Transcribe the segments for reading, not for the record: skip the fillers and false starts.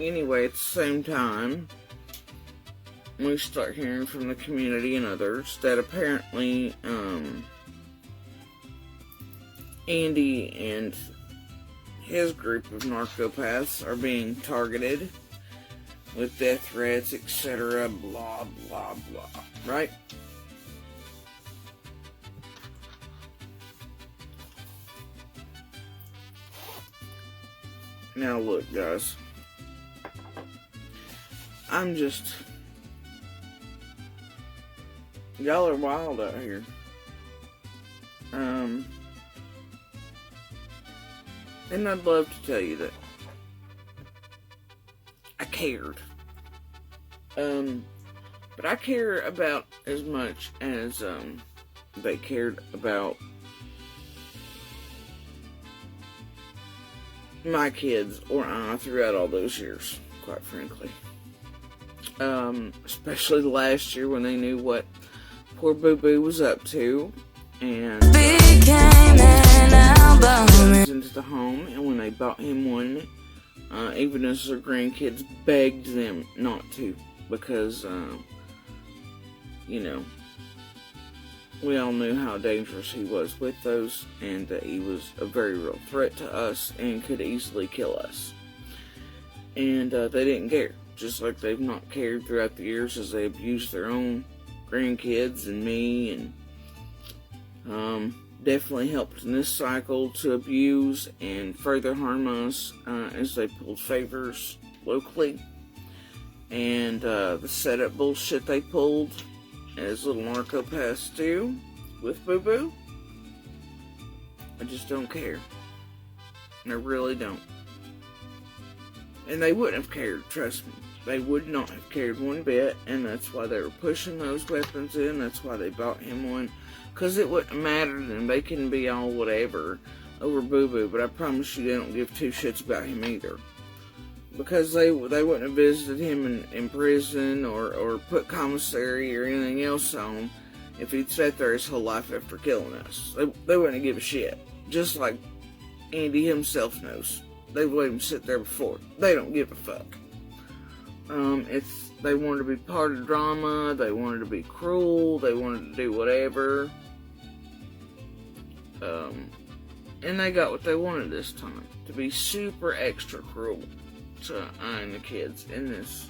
anyway, at the same time, we start hearing from the community and others that apparently Andy and his group of narcopaths are being targeted with death threats, etc., blah, blah, blah, right? Now look, guys, y'all are wild out here. And I'd love to tell you that I cared. But I care about as much as, they cared about my kids or I throughout all those years, quite frankly. Especially last year when they knew what poor Boo Boo was up to, and into the home, and when they bought him one, even as their grandkids begged them not to, because we all knew how dangerous he was with those, and that he was a very real threat to us and could easily kill us. And they didn't care, just like they've not cared throughout the years as they abused their own grandkids and me, and definitely helped in this cycle to abuse and further harm us as they pulled favors locally. And the setup bullshit they pulled, as little narcopaths do with Boo Boo, I just don't care. I really don't. And they wouldn't have cared, trust me. They would not have cared one bit, and that's why they were pushing those weapons in. That's why they bought him one, because it wouldn't matter to them. They can be all whatever over Boo Boo, but I promise you they don't give two shits about him either. Because they wouldn't have visited him in prison or put commissary or anything else on him if he'd sat there his whole life after killing us. They wouldn't give a shit. Just like Andy himself knows. They've let him sit there before. They don't give a fuck. They wanted to be part of drama. They wanted to be cruel. They wanted to do whatever. And they got what they wanted this time. To be super extra cruel to I and the kids in this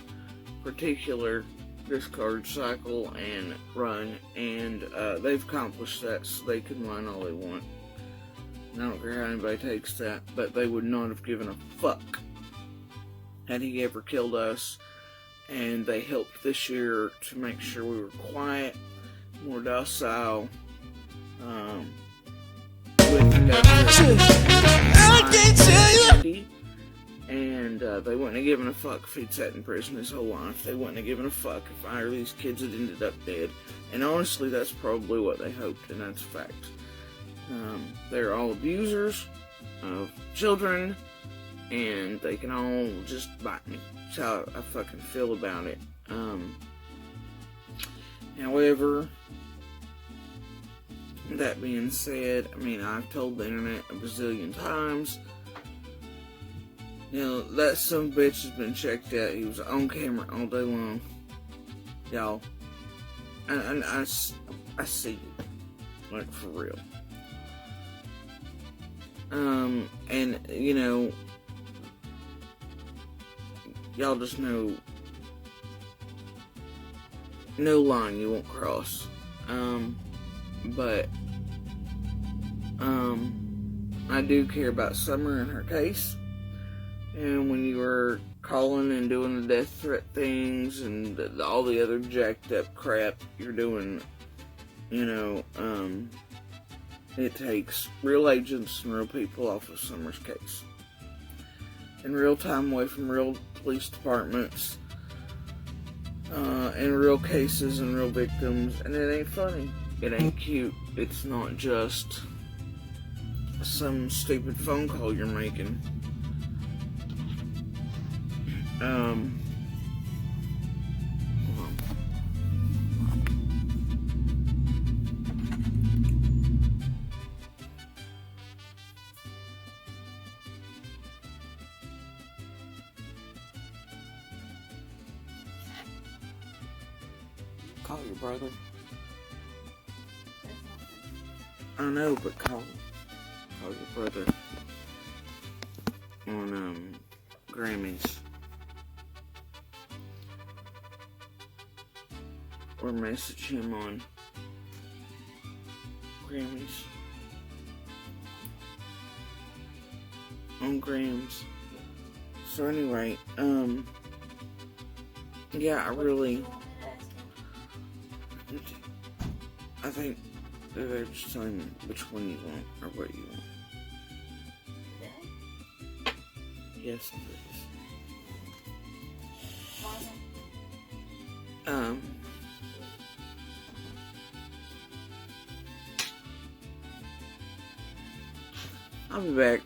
particular discard cycle and run. And they've accomplished that, so they can run all they want. And I don't care how anybody takes that, but they would not have given a fuck had he ever killed us. And they helped this year to make sure we were quiet, more docile, with the and they wouldn't have given a fuck if he'd sat in prison his whole life. They wouldn't have given a fuck if either of these kids had ended up dead. And honestly, that's probably what they hoped, and that's a fact. They're all abusers of children, and they can all just bite me. That's how I fucking feel about it. However, that being said, I mean, I've told the internet a bazillion times, that some bitch has been checked out. He was on camera all day long. Y'all. And I see you. Like, for real. And, y'all just know no line you won't cross. But I do care about Summer and her case. And when you were calling and doing the death threat things and all the other jacked up crap you're doing, it takes real agents and real people off of Summer's case. And real time away from real police departments, and real cases and real victims. And it ain't funny. It ain't cute. It's not just some stupid phone call you're making. Hold on. Call your brother. I know, but call your brother on Grammys. Or message him on Grammys. On Grams. So anyway, yeah, I think they're just telling me which one you want or what you want. Yes, please. I'll be back.